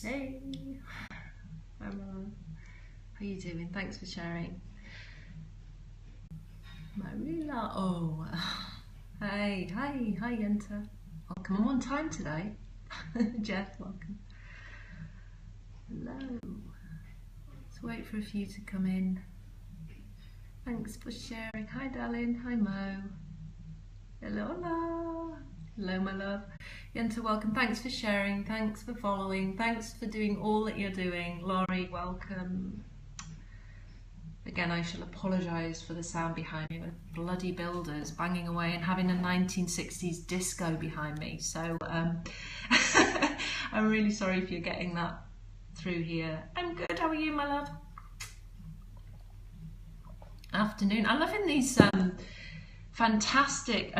Hey, how you doing? Thanks for sharing. Marilla, oh, hey, hi, Yenta. Welcome. I'm on time today. Jeff, welcome. Hello. Let's wait for a few to come in. Thanks for sharing. Hi, darling. Hi, Mo. Hello, hola. Hello, my love. Yenta, welcome. Thanks for sharing. Thanks for following. Thanks for doing all that you're doing. Laurie, welcome. Again, I shall apologise for the sound behind me with bloody builders banging away and having a 1960s disco behind me. So I'm really sorry if you're getting that through here. I'm good. How are you, my love? Afternoon. I'm loving these fantastic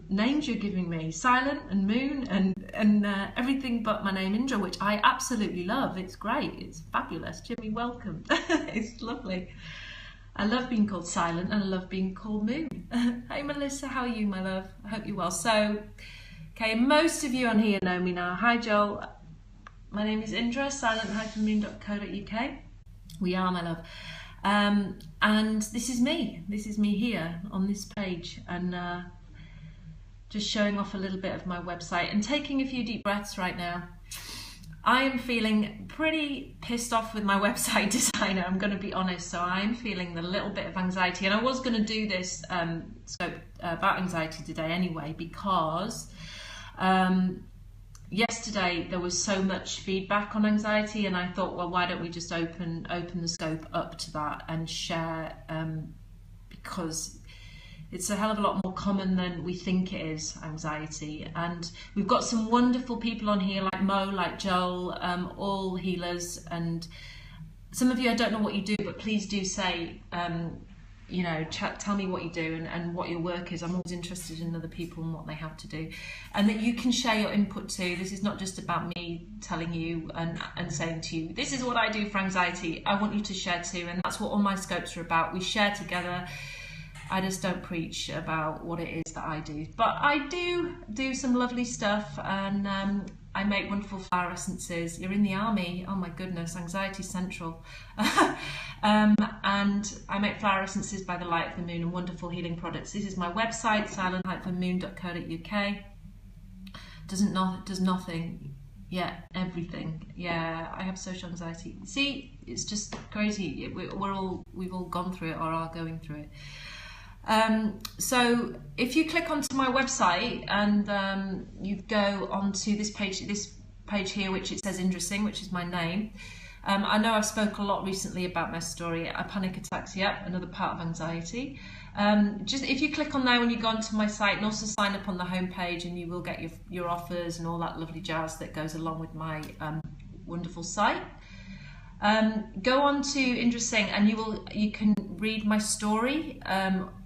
names you're giving me. Silent and Moon and everything but my name Indra, which I absolutely love. It's great. It's fabulous. Jimmy, welcome. It's lovely. I love being called Silent and I love being called Moon. Hey Melissa, how are you, my love? I hope you're well. So, okay, most of you on here know me now. Hi Joel, my name is Indra, silent-moon.co.uk. We are, my love. And this is me here on this page, and just showing off a little bit of my website and taking a few deep breaths right now. I am feeling pretty pissed off with my website designer, I'm going to be honest. So I'm feeling a little bit of anxiety, and I was going to do this scope about anxiety today anyway, because yesterday there was so much feedback on anxiety, and I thought, well, why don't we just open the scope up to that and share, because it's a hell of a lot more common than we think it is, anxiety. And we've got some wonderful people on here like Mo, like Joel, all healers. And some of you, I don't know what you do, but please do say, you know, tell me what you do and what your work is. I'm always interested in other people and what they have to do. And that you can share your input too. This is not just about me telling you and saying to you, this is what I do for anxiety. I want you to share too. And that's what all my scopes are about. We share together. I just don't preach about what it is that I do, but I do some lovely stuff, and I make wonderful flower essences. You're in the army, oh my goodness, anxiety central. And I make flower essences by the light of the moon and wonderful healing products. This is my website, silent-moon.co.uk. Does nothing, yeah, everything. Yeah, I have social anxiety. See, it's just crazy. We've all gone through it or are going through it. So if you click onto my website and you go onto this page here, which it says Indra Singh, which is my name. I know I've spoken a lot recently about my story. Panic attacks, yep, another part of anxiety. Just if you click on there when you go onto my site, and also sign up on the homepage, and you will get your offers and all that lovely jazz that goes along with my wonderful site. Go on to Indra Singh and you can read my story,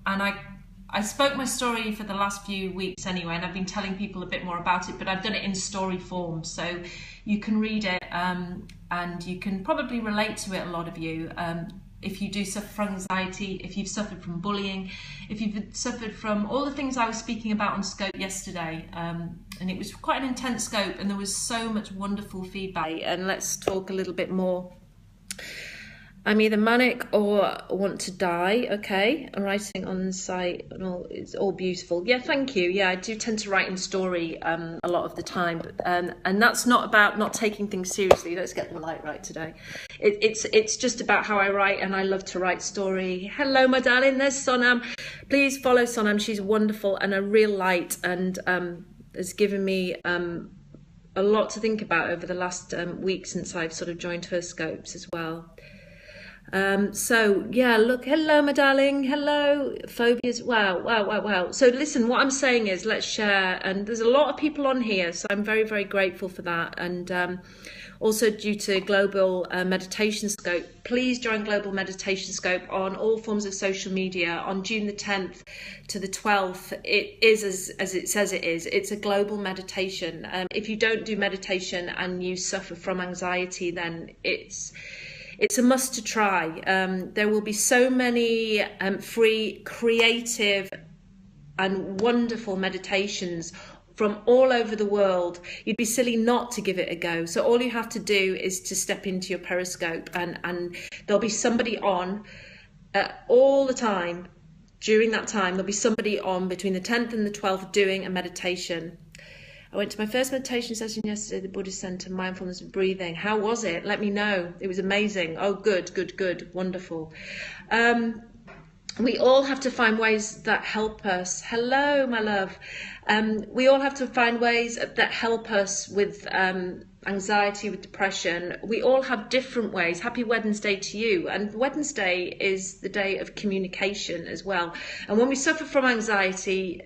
and I spoke my story for the last few weeks anyway, and I've been telling people a bit more about it, but I've done it in story form, so you can read it, and you can probably relate to it, a lot of you. If you do suffer from anxiety, if you've suffered from bullying, if you've suffered from all the things I was speaking about on scope yesterday, and it was quite an intense scope, and there was so much wonderful feedback. And let's talk a little bit more. I'm either manic or want to die. Okay, I'm writing on the site and all, it's all beautiful. Yeah, thank you. Yeah, I do tend to write in story a lot of the time, and that's not about not taking things seriously. Let's get the light right today. It's just about how I write, and I love to write story. Hello, my darling. There's Sonam. Please follow Sonam. She's wonderful and a real light, and has given me a lot to think about over the last week since I've sort of joined her scopes as well. So yeah, look, hello my darling, hello, phobias, wow. So listen, what I'm saying is let's share, and there's a lot of people on here, so I'm very, very grateful for that. And also due to Global Meditation Scope, please join Global Meditation Scope on all forms of social media on June the 10th to the 12th. It is as it says it is. It's a global meditation. If you don't do meditation and you suffer from anxiety, then it's a must to try. There will be so many free, creative and wonderful meditations from all over the world. You'd be silly not to give it a go. So all you have to do is to step into your Periscope, and there'll be somebody on all the time. During that time, there'll be somebody on between the 10th and the 12th doing a meditation. I went to my first meditation session yesterday at the Buddhist Center, mindfulness and breathing. How was it? Let me know. It was amazing. Oh, good. Wonderful. We all have to find ways that help us. Hello, my love. We all have to find ways that help us with anxiety, with depression. We all have different ways. Happy Wednesday to you. And Wednesday is the day of communication as well. And when we suffer from anxiety,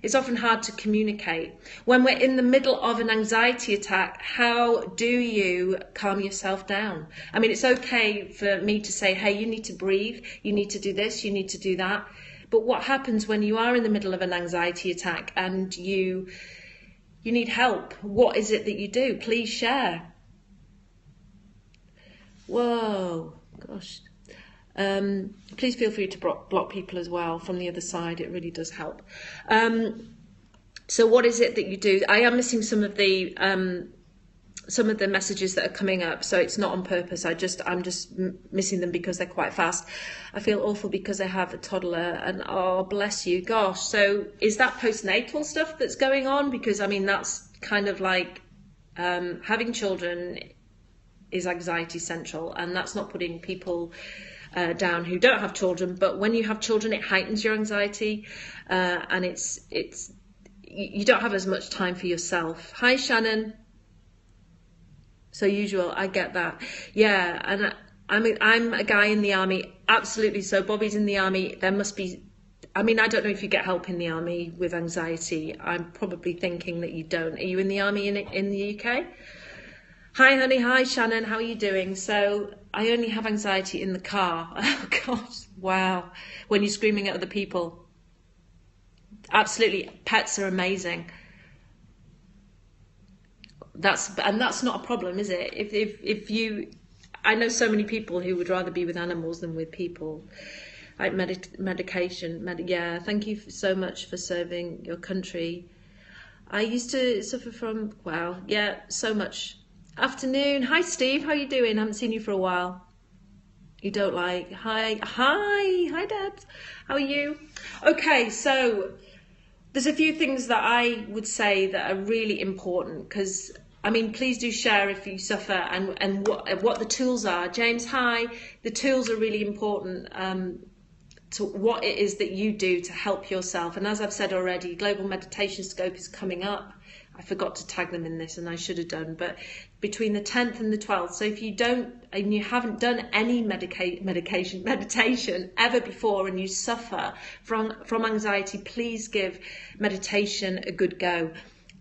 it's often hard to communicate. When we're in the middle of an anxiety attack, how do you calm yourself down? I mean, it's okay for me to say, hey, you need to breathe, you need to do this, you need to do that. But what happens when you are in the middle of an anxiety attack and you need help? What is it that you do? Please share. Whoa, gosh. Please feel free to block people as well from the other side. It really does help. So what is it that you do? I am missing some of the messages that are coming up, so it's not on purpose. I'm just missing them because they're quite fast. I feel awful because I have a toddler, and oh, bless you, gosh. So is that postnatal stuff that's going on? Because I mean, that's kind of like having children is anxiety central, and that's not putting people down who don't have children, but when you have children, it heightens your anxiety, and it's you don't have as much time for yourself. Hi, Shannon. So usual, I get that. Yeah, and I'm a guy in the army, absolutely. So Bobby's in the army. There must be. I mean, I don't know if you get help in the army with anxiety. I'm probably thinking that you don't. Are you in the army in the UK? Hi, honey. Hi, Shannon. How are you doing? So I only have anxiety in the car. Oh, God. Wow. When you're screaming at other people. Absolutely. Pets are amazing. That's not a problem, is it? If you, I know so many people who would rather be with animals than with people. Like medication. Yeah, thank you so much for serving your country. I used to suffer from, wow, yeah, so much. Afternoon. Hi, Steve. How are you doing? I haven't seen you for a while. You don't like. Hi, Dad. How are you? Okay, so there's a few things that I would say that are really important, because I mean, please do share if you suffer and what the tools are. James, hi. The tools are really important to what it is that you do to help yourself. And as I've said already, Global Meditation Scope is coming up. I forgot to tag them in this, and I should have done, but between the 10th and the 12th. So if you don't, and you haven't done any meditation ever before, and you suffer from anxiety, please give meditation a good go.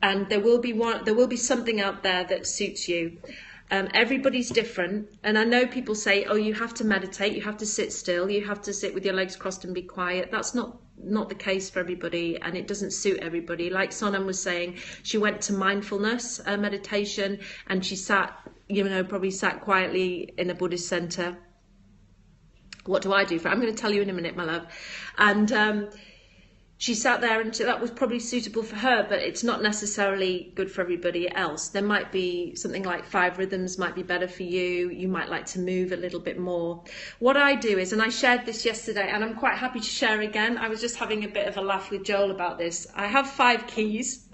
And there will be something out there that suits you. Everybody's different, and I know people say, oh, you have to meditate, you have to sit still, you have to sit with your legs crossed and be quiet. That's not the case for everybody, and it doesn't suit everybody. Like Sonam was saying, she went to mindfulness meditation, and she sat, probably sat quietly in a Buddhist center. What do I do for? I'm going to tell you in a minute, my love. And she sat there, and that was probably suitable for her, but it's not necessarily good for everybody else. There might be something like 5 rhythms might be better for you. You might like to move a little bit more. What I do is, and I shared this yesterday, and I'm quite happy to share again. I was just having a bit of a laugh with Joel about this. I have 5 keys.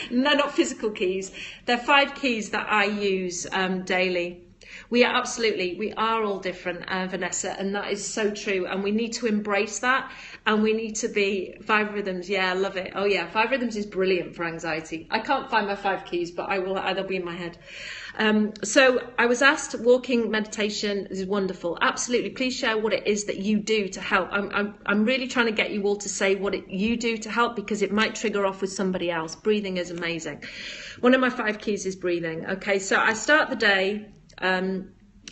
No, not physical keys. They're 5 keys that I use daily. We are all different, Vanessa, and that is so true. And we need to embrace that, and we need to be 5 rhythms. Yeah, I love it. Oh yeah, 5 rhythms is brilliant for anxiety. I can't find my 5 keys, but they'll be in my head. So I was asked, walking meditation is wonderful. Absolutely. Please share what it is that you do to help. I'm really trying to get you all to say what you do to help, because it might trigger off with somebody else. Breathing is amazing. One of my 5 keys is breathing. Okay, so I start the day.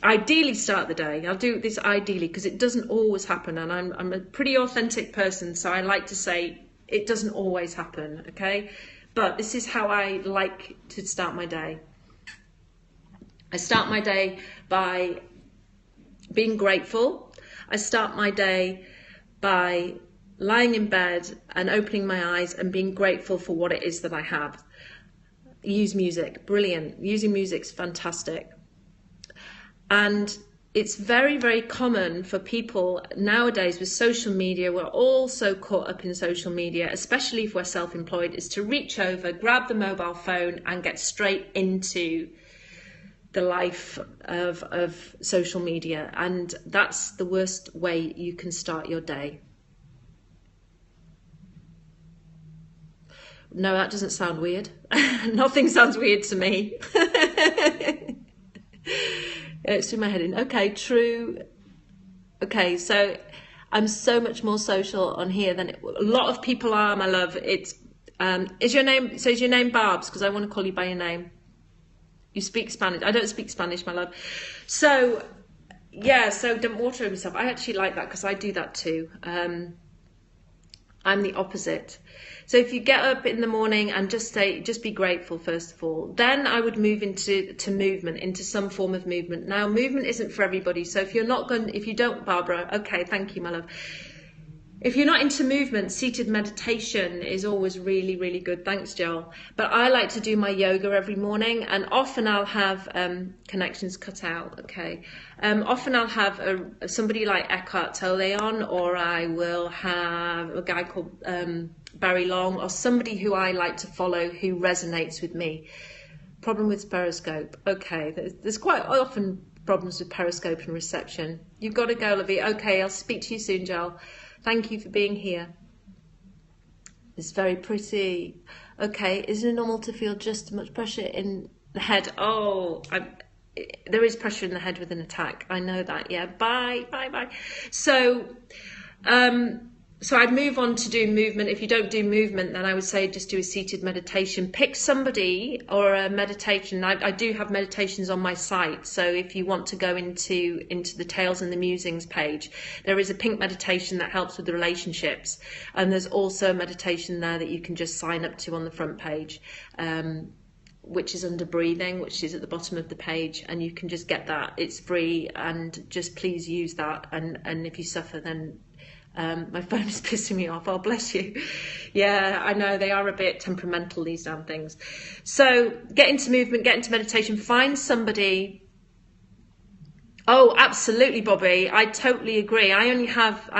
Ideally start the day. I'll do this ideally because it doesn't always happen, and I'm a pretty authentic person, so I like to say it doesn't always happen, okay? But this is how I like to start my day. I start my day by being grateful. I start my day by lying in bed and opening my eyes and being grateful for what it is that I have. Use music, brilliant. Using music's fantastic. And it's very, very common for people nowadays with social media, we're all so caught up in social media, especially if we're self-employed, is to reach over, grab the mobile phone and get straight into the life of social media. And that's the worst way you can start your day. No, that doesn't sound weird. Nothing sounds weird to me. It's in my head in. Okay, true. Okay, so I'm so much more social on here than a lot of people are, my love. It's is your name Barbs? Because I want to call you by your name. You speak Spanish. I don't speak Spanish, my love. So yeah, so don't water myself. I actually like that because I do that too. I'm the opposite. So if you get up in the morning and just be grateful, first of all, then I would move into movement, into some form of movement. Now, movement isn't for everybody. So if you don't, Barbara, okay, thank you, my love. If you're not into movement, seated meditation is always really, really good. Thanks, Joel. But I like to do my yoga every morning, and often I'll have connections cut out. Okay. Often I'll have somebody like Eckhart Tolle on, or I will have a guy called Barry Long, or somebody who I like to follow who resonates with me. Problem with Periscope. Okay. There's quite often problems with Periscope and reception. You've got to go, Livy. Okay, I'll speak to you soon, Joel. Thank you for being here. It's very pretty. Okay, isn't it normal to feel just as much pressure in the head? Oh, there is pressure in the head with an attack. I know that. Yeah. Bye. So, so I'd move on to do movement. If you don't do movement, then I would say just do a seated meditation. Pick somebody or a meditation. I do have meditations on my site. So if you want to go into the Tales and the Musings page, there is a pink meditation that helps with the relationships. And there's also a meditation there that you can just sign up to on the front page, which is under breathing, which is at the bottom of the page. And you can just get that. It's free, and just please use that. And if you suffer, then my phone is pissing me off. Oh, bless you. Yeah, I know they are a bit temperamental, these damn things. So get into movement, get into meditation, find somebody. Oh, absolutely, Bobby. I totally agree. I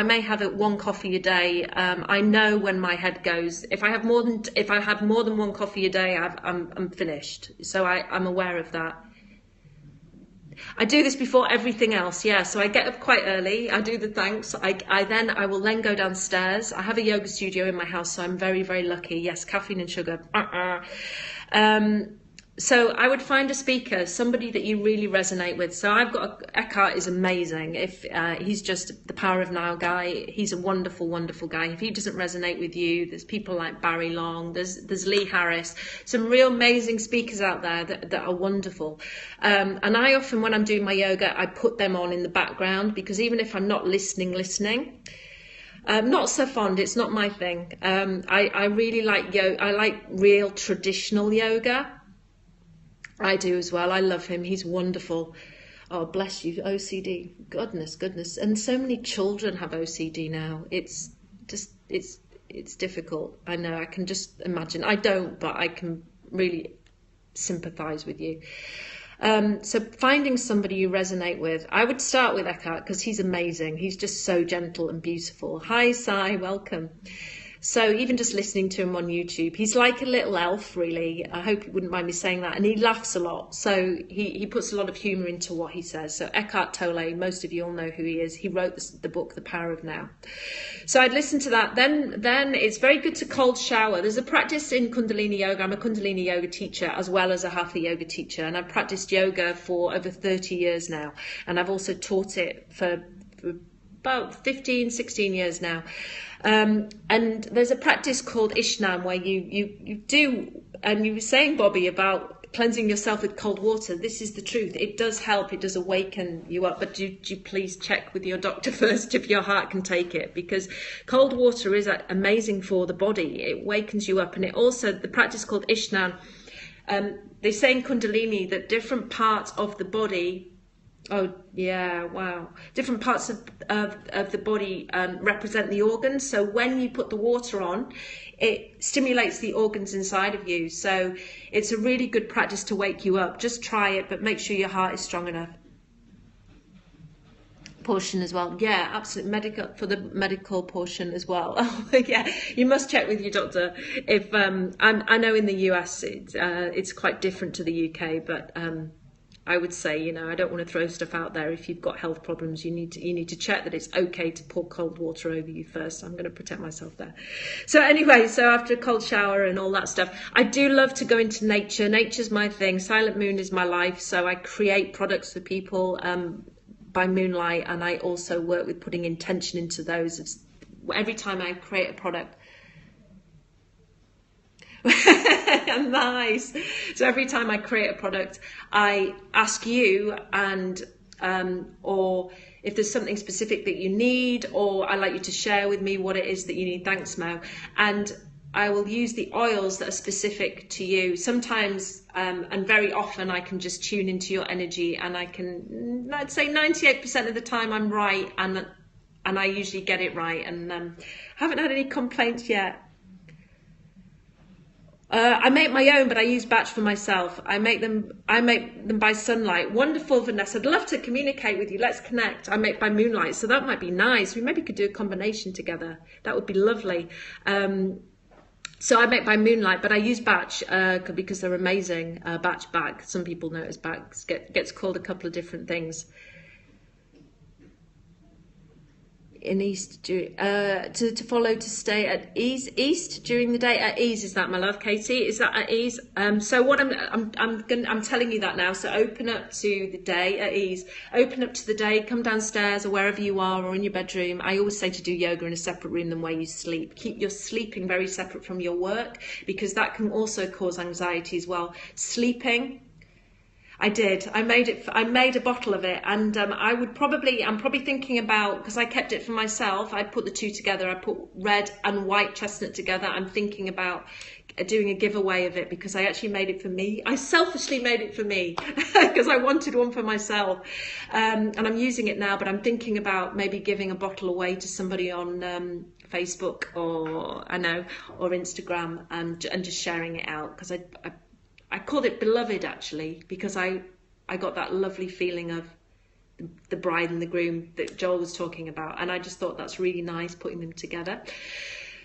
may have it one coffee a day. I know when my head goes. If I have more than one coffee a day, I'm finished. So I'm aware of that. I do this before everything else, yeah. So I get up quite early. I do the thanks. I will then go downstairs. I have a yoga studio in my house, so I'm very, very lucky. Yes, caffeine and sugar. So I would find a speaker, somebody that you really resonate with. So Eckhart is amazing. If he's just the Power of Now guy, he's a wonderful, wonderful guy. If he doesn't resonate with you, there's people like Barry Long, there's Lee Harris, some real amazing speakers out there that are wonderful. And I often, when I'm doing my yoga, I put them on in the background, because even if I'm not listening, not so fond, it's not my thing. I really like yoga. I like real traditional yoga. I do as well. I love him. He's wonderful. Oh, bless you. OCD. Goodness. And so many children have OCD now. It's difficult. I know. I can just imagine. I don't, but I can really sympathize with you. So finding somebody you resonate with. I would start with Eckhart because he's amazing. He's just so gentle and beautiful. Hi, Sai. Welcome. So even just listening to him on YouTube, he's like a little elf, really. I hope you wouldn't mind me saying that. And he laughs a lot. So he puts a lot of humour into what he says. So Eckhart Tolle, most of you all know who he is. He wrote the book, The Power of Now. So I'd listen to that. Then it's very good to cold shower. There's a practice in Kundalini Yoga. I'm a Kundalini Yoga teacher as well as a Hatha Yoga teacher. And I've practiced yoga for over 30 years now. And I've also taught it for about 15, 16 years now. And there's a practice called Ishnam where you do, and you were saying, Bobby, about cleansing yourself with cold water. This is the truth. It does help. It does awaken you up. But do please check with your doctor first if your heart can take it, because cold water is amazing for the body. It wakens you up. And it also, the practice called Ishnam, they say in Kundalini that different parts of the body Oh, yeah, wow. Different parts of the body represent the organs. So when you put the water on, it stimulates the organs inside of you. So it's a really good practice to wake you up. Just try it, but make sure your heart is strong enough. Portion as well. Yeah, absolutely. Medical, for the medical portion as well. Oh, yeah, you must check with your doctor. If I know in the US it's quite different to the UK, but I would say, you know, I don't want to throw stuff out there. If you've got health problems, you need to check that it's okay to pour cold water over you first. I'm going to protect myself there. So anyway, so after a cold shower and all that stuff, I do love to go into nature. Nature's my thing. Silent Moon is my life. So I create products for people by Moonlight, and I also work with putting intention into those. It's, every time I create a product, nice. So every time I create a product, I ask you, and or if there's something specific that you need, or I like you to share with me what it is that you need. Thanks, Mo. And I will use the oils that are specific to you. Sometimes, and very often, I can just tune into your energy, and I can, I'd say 98% of the time I'm right, and I usually get it right, and haven't had any complaints yet. I make my own, but I use batch for myself. I make them by Sunlight. Wonderful, Vanessa. I'd love to communicate with you. Let's connect. I make by Moonlight, so that might be nice. We maybe could do a combination together. That would be lovely. So I make by Moonlight, but I use batch because they're amazing. Batch bag. Some people know it as bags. Gets called a couple of different things. In East, to follow, to stay at east during the day. At ease, is that, my love, Katie? Is that at ease? So what I'm telling you that now. So open up to the day at ease. Open up to the day. Come downstairs or wherever you are, or in your bedroom. I always say to do yoga in a separate room than where you sleep. Keep your sleeping very separate from your work, because that can also cause anxiety as well. Sleeping. I did. I made a bottle of it, and I'm probably thinking about, because I kept it for myself. I put the two together. I put red and white chestnut together. I'm thinking about doing a giveaway of it, because I actually made it for me. I selfishly made it for me because I wanted one for myself, and I'm using it now. But I'm thinking about maybe giving a bottle away to somebody on Facebook or Instagram, and just sharing it out, because I called it Beloved, actually, because I got that lovely feeling of the bride and the groom that Joel was talking about, and I just thought that's really nice, putting them together.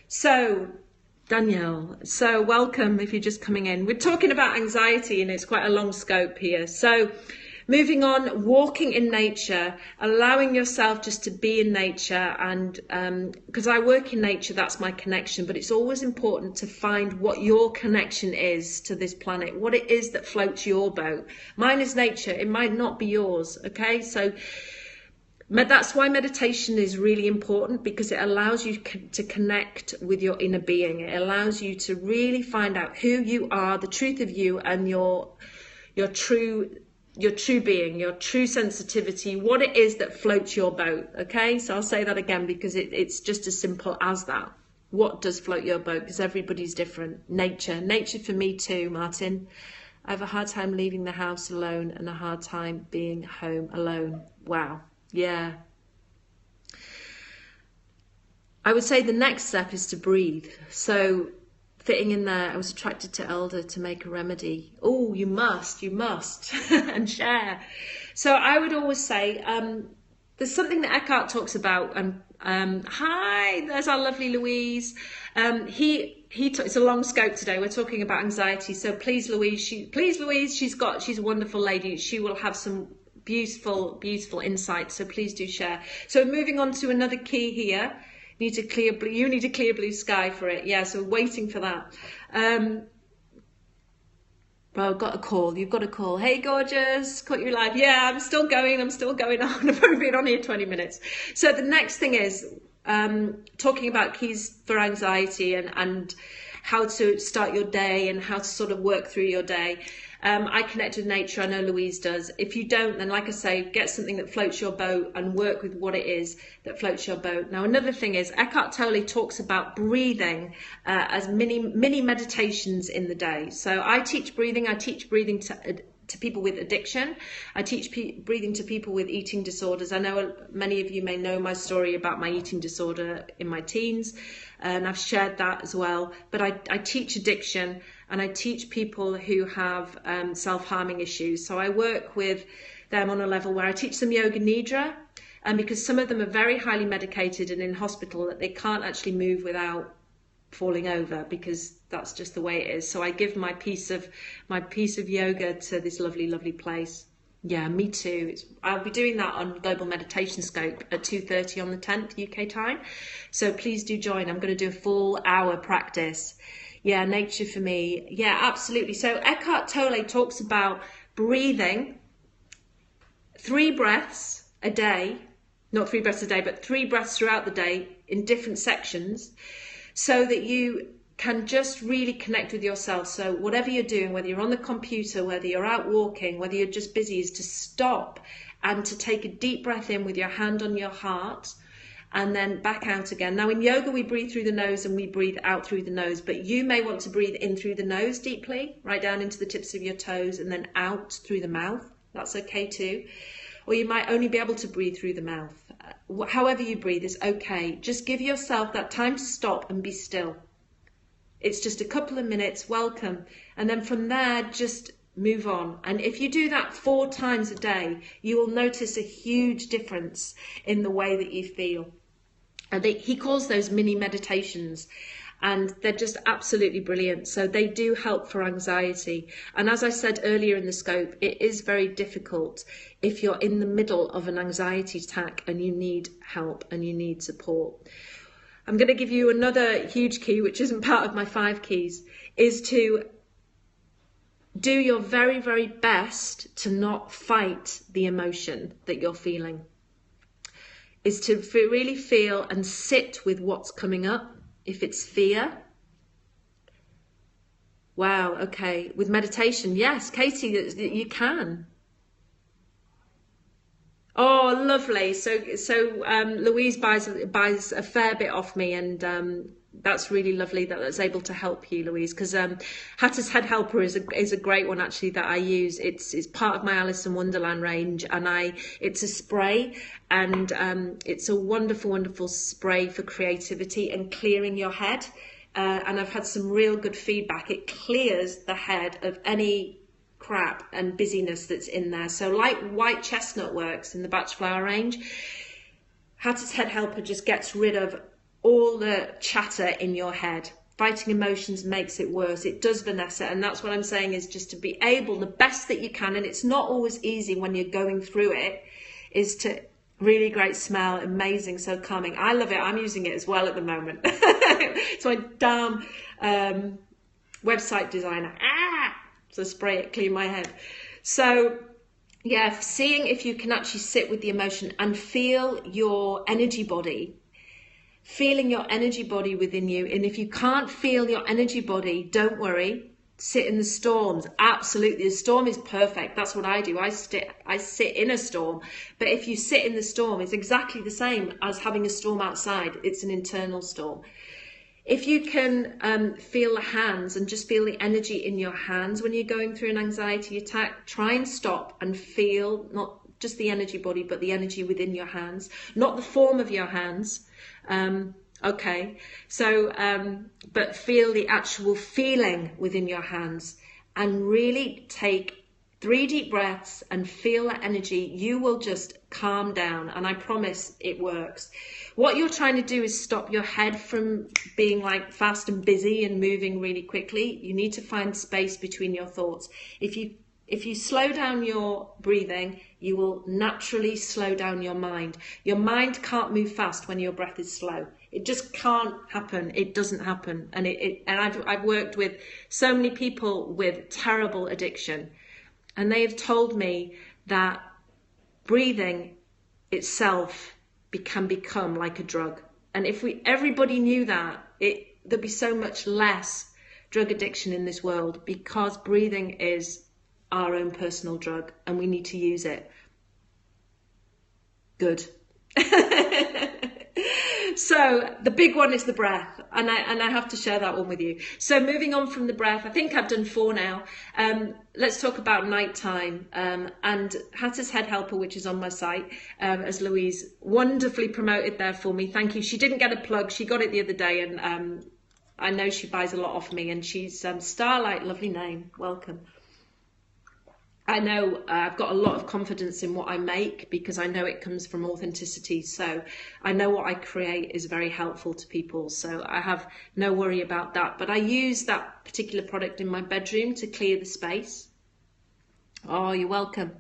So Danielle, so welcome if you're just coming in. We're talking about anxiety, and it's quite a long scope here. So moving on, walking in nature, allowing yourself just to be in nature, and because I work in nature, that's my connection, but it's always important to find what your connection is to this planet, what it is that floats your boat. Mine is nature, it might not be yours, okay? So that's why meditation is really important, because it allows you to connect with your inner being. It allows you to really find out who you are, the truth of you, and your true being, your true sensitivity, what it is that floats your boat. Okay, so I'll say that again, because it's just as simple as that. What does float your boat? Because everybody's different. Nature for me too, Martin. I have a hard time leaving the house alone, and a hard time being home alone. Wow. Yeah. I would say the next step is to breathe. So fitting in there, I was attracted to elder to make a remedy. Oh, you must, and share. So I would always say, there's something that Eckhart talks about, and hi, there's our lovely Louise. It's a long scope today. We're talking about anxiety. So please, Louise, she's a wonderful lady. She will have some beautiful insights. So please do share. So moving on to another key here. You need a clear blue sky for it. Yeah, so waiting for that. Well, I've got a call. You've got a call. Hey, gorgeous. Caught you live. Yeah, I'm still going on. I've only been on here 20 minutes. So the next thing is talking about keys for anxiety, and how to start your day, and how to sort of work through your day. I connect with nature. I know Louise does. If you don't, then like I say, get something that floats your boat and work with what it is that floats your boat. Now, another thing is Eckhart Tolle talks about breathing as mini meditations in the day. So I teach breathing. to people with addiction. I teach breathing to people with eating disorders. I know many of you may know my story about my eating disorder in my teens, and I've shared that as well. But I teach addiction, and I teach people who have self-harming issues. So I work with them on a level where I teach them yoga nidra, and because some of them are very highly medicated and in hospital, that they can't actually move without falling over, because that's just the way it is. So I give my piece of yoga to this lovely place. Yeah, me too. I'll be doing that on Global Meditation Scope at 2:30 on the 10th UK time. So please do join. I'm going to do a full hour practice. Yeah, nature for me. Yeah, absolutely. So Eckhart Tolle talks about breathing 3 breaths a day, not 3 breaths a day, but 3 breaths throughout the day in different sections, so that you can just really connect with yourself. So whatever you're doing, whether you're on the computer, whether you're out walking, whether you're just busy, is to stop and to take a deep breath in with your hand on your heart and then back out again. Now in yoga, we breathe through the nose and we breathe out through the nose, but you may want to breathe in through the nose deeply, right down into the tips of your toes, and then out through the mouth. That's okay too. Or you might only be able to breathe through the mouth. However you breathe is okay. Just give yourself that time to stop and be still. It's just a couple of minutes, welcome. And then from there, just move on. And if you do that 4 times a day, you will notice a huge difference in the way that you feel. And he calls those mini meditations, and they're just absolutely brilliant. So they do help for anxiety. And as I said earlier in the scope, it is very difficult if you're in the middle of an anxiety attack and you need help and you need support. I'm going to give you another huge key, which isn't part of my 5 keys, is to do your very, very best to not fight the emotion that you're feeling. Is to really feel and sit with what's coming up. If it's fear, wow, okay. With meditation, yes, Katie, you can. Oh, lovely. So Louise buys a fair bit off me, and that's really lovely that that's able to help you, Louise. Because Hatter's Head Helper is a great one actually that I use. It's part of my Alice in Wonderland range, and it's a spray, and it's a wonderful spray for creativity and clearing your head. And I've had some real good feedback. It clears the head of any crap and busyness that's in there. So like white chestnut works in the Batch Flower range, Hatter's Head Helper just gets rid of all the chatter in your head. Fighting emotions makes it worse. It does, Vanessa. And that's what I'm saying, is just to be able, the best that you can, and it's not always easy when you're going through it, is to really great smell, amazing, so calming. I love it. I'm using it as well at the moment. So I damn website designer. So spray it, clean my head. So yeah, seeing if you can actually sit with the emotion and feel your energy body, feeling your energy body within you. And if you can't feel your energy body, don't worry, sit in the storms. Absolutely, the storm is perfect. That's what I do. I sit in a storm. But if you sit in the storm, it's exactly the same as having a storm outside. It's an internal storm. If you can feel the hands and just feel the energy in your hands when you're going through an anxiety attack, try and stop and feel not just the energy body, but the energy within your hands, not the form of your hands. Okay, so but feel the actual feeling within your hands, and really take 3 deep breaths and feel that energy. You will just calm down, and I promise it works. What you're trying to do is stop your head from being like fast and busy and moving really quickly. You need to find space between your thoughts. If you slow down your breathing, you will naturally slow down your mind. Your mind can't move fast when your breath is slow. It just can't happen. It doesn't happen. And I've worked with so many people with terrible addiction, and they have told me that breathing itself can become like a drug. And if everybody knew that, there'd be so much less drug addiction in this world, because breathing is our own personal drug and we need to use it. Good. So the big one is the breath, and I have to share that one with you. So moving on from the breath, I think I've done 4 now. Let's talk about nighttime, and Hatter's Head Helper, which is on my site, as Louise wonderfully promoted there for me. Thank you. She didn't get a plug. She got it the other day, and I know she buys a lot off me, and she's Starlight, lovely name, welcome. I know I've got a lot of confidence in what I make because I know it comes from authenticity. So I know what I create is very helpful to people. So I have no worry about that. But I use that particular product in my bedroom to clear the space. Oh, you're welcome.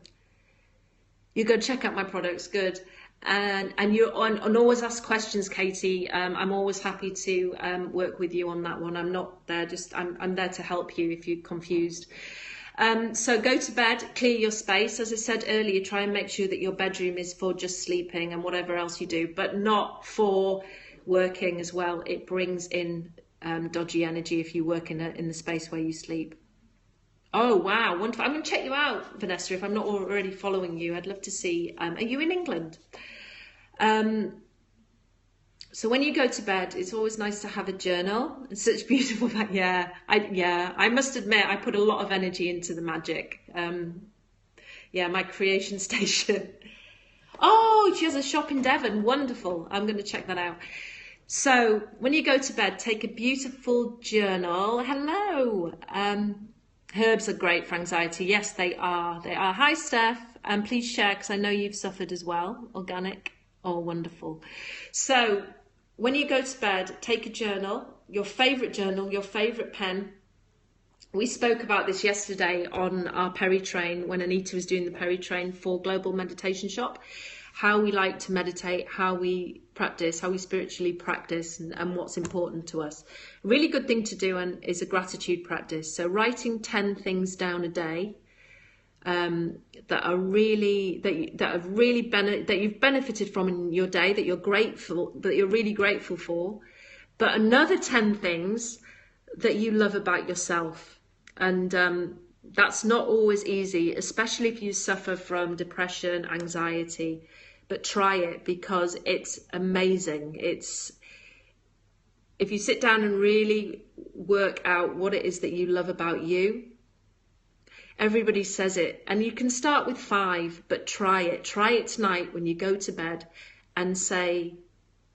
You go check out my products. Good. And you're on, and always ask questions, Katie. I'm always happy to work with you on that one. I'm not there, just I'm there to help you if you're confused. So go to bed, clear your space. As I said earlier, try and make sure that your bedroom is for just sleeping and whatever else you do, but not for working as well. It brings in dodgy energy if you work in the space where you sleep. Oh, wow, wonderful. I'm going to check you out, Vanessa, if I'm not already following you. I'd love to see. Are you in England? So when you go to bed, it's always nice to have a journal. It's such beautiful, I must admit, I put a lot of energy into the magic. My creation station. Oh, she has a shop in Devon. Wonderful. I'm going to check that out. So when you go to bed, take a beautiful journal. Hello. Herbs are great for anxiety. Yes, they are. They are. Hi, Steph. And please share, because I know you've suffered as well. Organic. Oh, wonderful. So when you go to bed, take a journal, your favourite pen. We spoke about this yesterday on our Perry Train when Anita was doing the Perry Train for Global Meditation Shop. How we like to meditate, how we practice, how we spiritually practice, and what's important to us. A really good thing to do is a gratitude practice. So writing 10 things down a day that you've benefited from in your day, that you're really grateful for, but another 10 things that you love about yourself. And that's not always easy, especially if you suffer from depression, anxiety. But try it, because it's amazing. If you sit down and really work out what it is that you love about you. Everybody says it, and you can start with 5, but try it. Try it tonight when you go to bed and say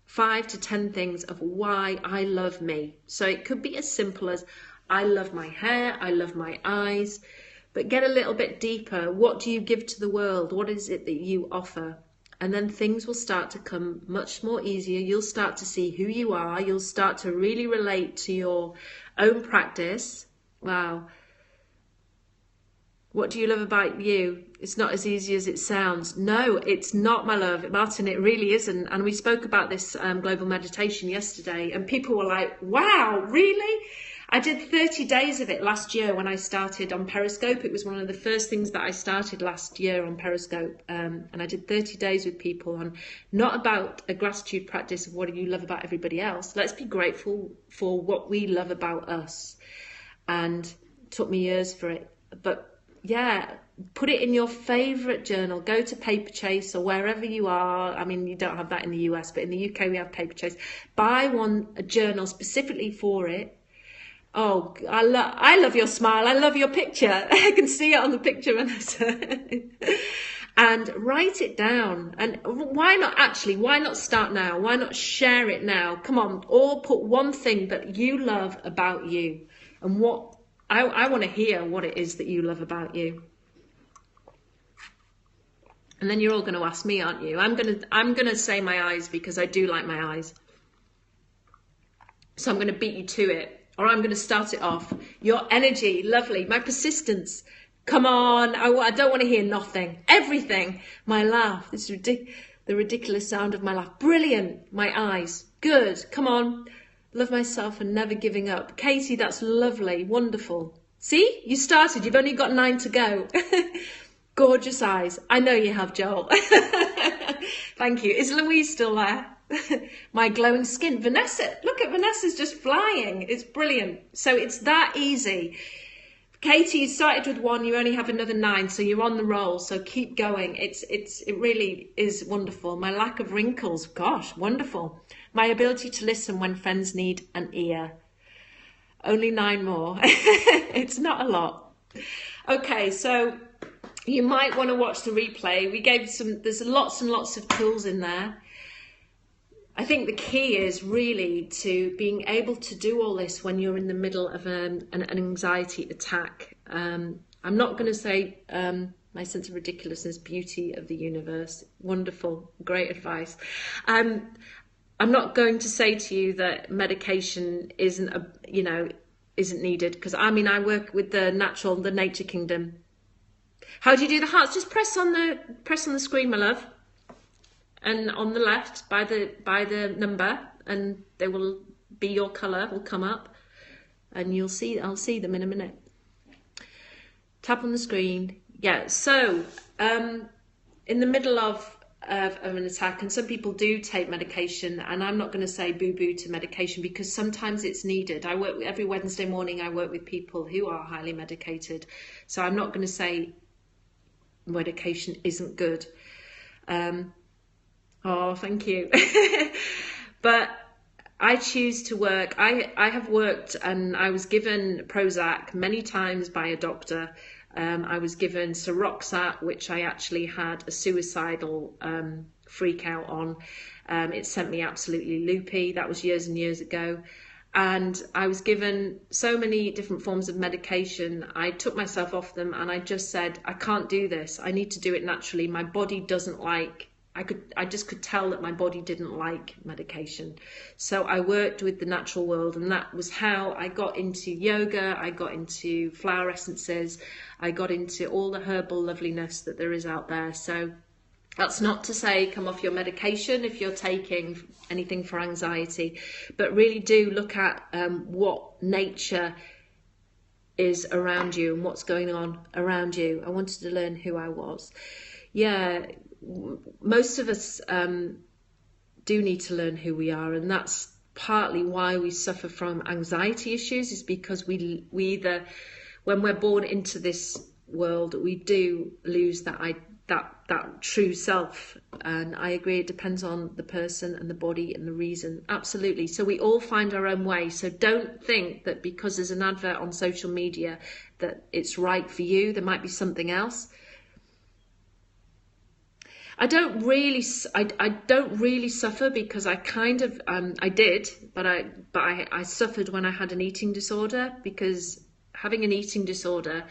5 to 10 things of why I love me. So it could be as simple as, I love my hair, I love my eyes, but get a little bit deeper. What do you give to the world? What is it that you offer? And then things will start to come much more easier. You'll start to see who you are. You'll start to really relate to your own practice. Wow. What do you love about you? It's not as easy as it sounds. No, it's not, my love. Martin, it really isn't. And we spoke about this global meditation yesterday, and people were like, wow, really? I did 30 days of it last year when I started on Periscope. It was one of the first things that I started last year on Periscope. And I did 30 days with people on not about a gratitude practice of what do you love about everybody else. Let's be grateful for what we love about us. And it took me years for it. But yeah, put it in your favourite journal. Go to Paper Chase or wherever you are. I mean, you don't have that in the US, but in the UK we have Paper Chase. Buy a journal specifically for it. Oh, I love your smile. I love your picture. I can see it on the picture, Vanessa. And write it down. And why not start now? Why not share it now? Come on, or put one thing that you love about you. And what I want to hear what it is that you love about you. And then you're all going to ask me, aren't you? I'm going to say my eyes, because I do like my eyes. So I'm going to beat you to it. Or I'm going to start it off. Your energy, lovely. My persistence, come on. I don't want to hear nothing. Everything. My laugh, the ridiculous sound of my laugh. Brilliant. My eyes, good. Come on. Love myself and never giving up. Katie, that's lovely. Wonderful. See, you started. You've only got 9 to go. Gorgeous eyes. I know you have, Joel. Thank you. Is Louise still there? My glowing skin. Vanessa, look at Vanessa's just flying. It's brilliant. So it's that easy. Katie, you started with 1, you only have another 9, so you're on the roll, so keep going. It really is wonderful. My lack of wrinkles, gosh, wonderful. My ability to listen when friends need an ear. Only 9 more. It's not a lot. Okay, so you might want to watch the replay. We gave there's lots and lots of tools in there. I think the key is really to being able to do all this when you're in the middle of an anxiety attack. I'm not going to say my sense of ridiculousness, beauty of the universe, wonderful, great advice. I'm not going to say to you that medication isn't needed, because I work with the nature kingdom. How do you do the hearts? Just press on the screen, my love. And on the left by the number, and they will be your colour, will come up, and I'll see them in a minute. Tap on the screen. Yeah, so in the middle of an attack, and some people do take medication, and I'm not going to say boo-boo to medication, because sometimes it's needed. Every Wednesday morning I work with people who are highly medicated, so I'm not going to say medication isn't good. Oh, thank you. But I choose to work. I have worked, and I was given Prozac many times by a doctor. I was given Seroxat, which I actually had a suicidal freak out on. It sent me absolutely loopy. That was years and years ago. And I was given so many different forms of medication. I took myself off them, and I just said, I can't do this. I need to do it naturally. My body doesn't like, I just could tell that my body didn't like medication. So I worked with the natural world, and that was how I got into yoga. I got into flower essences. I got into all the herbal loveliness that there is out there. So that's not to say come off your medication if you're taking anything for anxiety, but really do look at what nature is around you and what's going on around you. I wanted to learn who I was. Yeah, most of us do need to learn who we are, and that's partly why we suffer from anxiety issues, is because we either, when we're born into this world, we do lose that true self. And I agree, it depends on the person and the body and the reason. Absolutely. So we all find our own way. So don't think that because there's an advert on social media that it's right for you. There might be something else. I don't really suffer, because I kind of I did, but I suffered when I had an eating disorder, because having an eating disorder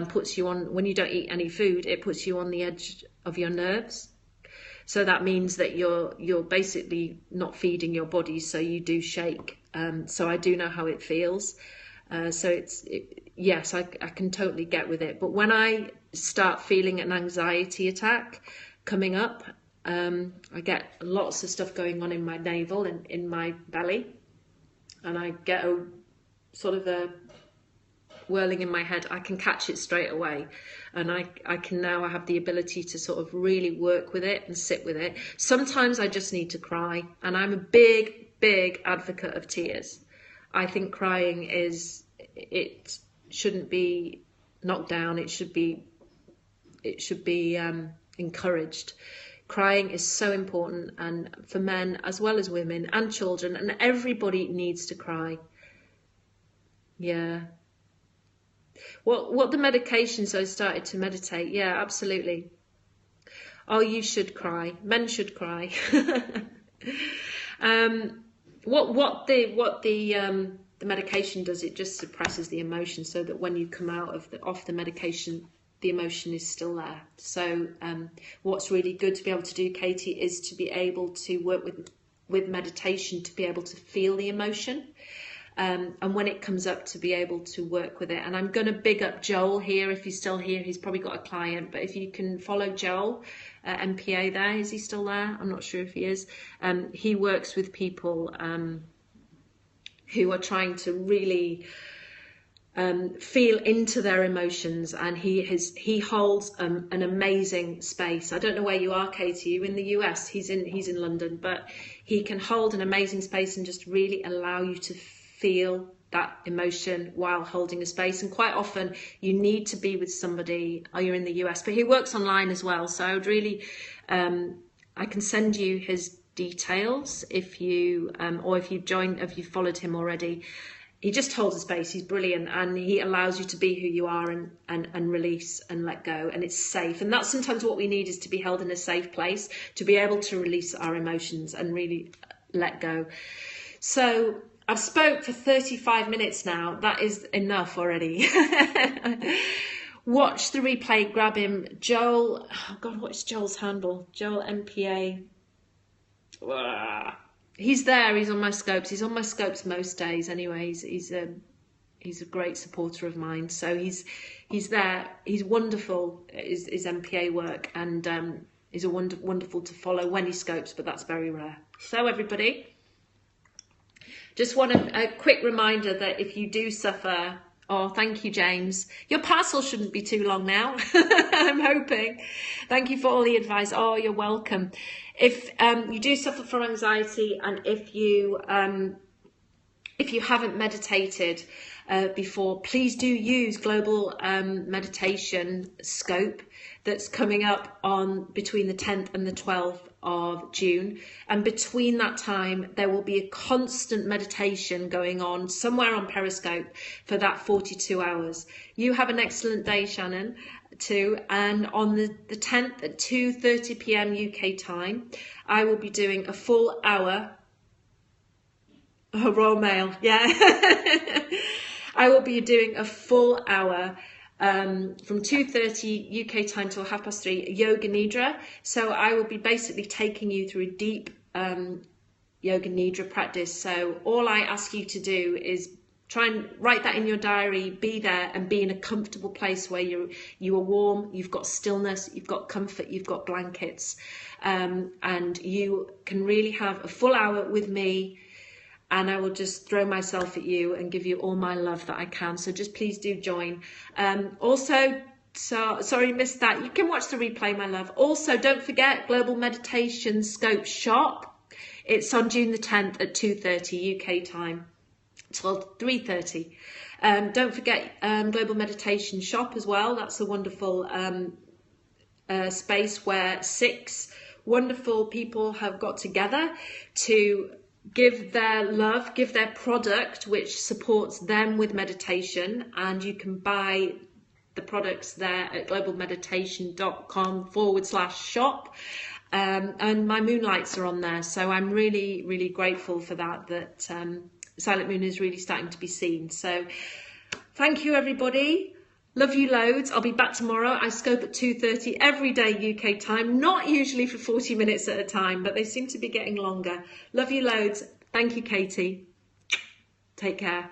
puts you on, when you don't eat any food, it puts you on the edge of your nerves. So that means that you're basically not feeding your body, so you do shake. So I do know how it feels. So yes, I can totally get with it. But when I start feeling an anxiety attack coming up, I get lots of stuff going on in my navel and in my belly, and I get a sort of a whirling in my head. I can catch it straight away, and I have the ability to sort of really work with it and sit with it. Sometimes I just need to cry, and I'm a big advocate of tears. I think crying it shouldn't be knocked down. It should be encouraged. Crying is so important, and for men as well as women and children, and everybody needs to cry. Yeah. What the medication, so I started to meditate. Yeah, absolutely. Oh, you should cry. Men should cry. What the medication does, it just suppresses the emotion, so that when you come out of off the medication, the emotion is still there. So what's really good to be able to do, Katie, is to be able to work with meditation, to be able to feel the emotion. And when it comes up, to be able to work with it. And I'm going to big up Joel here. If he's still here, he's probably got a client, but if you can follow Joel, MPA there, is he still there? I'm not sure if he is. He works with people who are trying to really feel into their emotions, and he holds an amazing space. I don't know where you are, Katie. You're in the US. He's in London, but he can hold an amazing space and just really allow you to feel that emotion while holding a space. And quite often you need to be with somebody, or you're in the US, but he works online as well. So I would really, I can send you his details if you, or if you've followed him already. He just holds a space. He's brilliant, and he allows you to be who you are and release and let go, and it's safe. And that's sometimes what we need, is to be held in a safe place, to be able to release our emotions and really let go. So I've spoke for 35 minutes now. That is enough already. Watch the replay, grab him. Joel, oh God, what is Joel's handle? Joel MPA. He's there, he's on my scopes. He's on my scopes most days anyways. He's a great supporter of mine. So he's there. He's wonderful, his MPA work, and he's wonderful to follow when he scopes, but that's very rare. So everybody, just want a quick reminder that if you do suffer, oh, thank you, James. Your parcel shouldn't be too long now. I'm hoping. Thank you for all the advice. Oh, you're welcome. If you do suffer from anxiety, and if you haven't meditated before, please do use Global Meditation Scope that's coming up on between the 10th and the 12th of June. And between that time, there will be a constant meditation going on somewhere on Periscope for that 42 hours. You have an excellent day, Shannon, too. And on the 10th at 2:30 p.m. UK time, I will be doing a full hour. Oh, Royal Mail, yeah. I will be doing a full hour from 2:30 UK time till 3:30 Yoga Nidra. So I will be basically taking you through a deep Yoga Nidra practice. So all I ask you to do is try and write that in your diary, be there and be in a comfortable place where you are warm, you've got stillness, you've got comfort, you've got blankets, and you can really have a full hour with me. And I will just throw myself at you and give you all my love that I can. So just please do join. Also, so sorry you missed that. You can watch the replay, my love. Also, don't forget Global Meditation Scope Shop. It's on June the 10th at 2:30 UK time till 3:30. Don't forget Global Meditation Shop as well. That's a wonderful space where 6 wonderful people have got together to give their love, give their product which supports them with meditation, and you can buy the products there at globalmeditation.com/shop, and my moonlights are on there. So I'm really, really grateful for that Silent Moon is really starting to be seen. So thank you, everybody. Love you loads. I'll be back tomorrow. I scope at 2:30 every day UK time, not usually for 40 minutes at a time, but they seem to be getting longer. Love you loads. Thank you, Katie. Take care.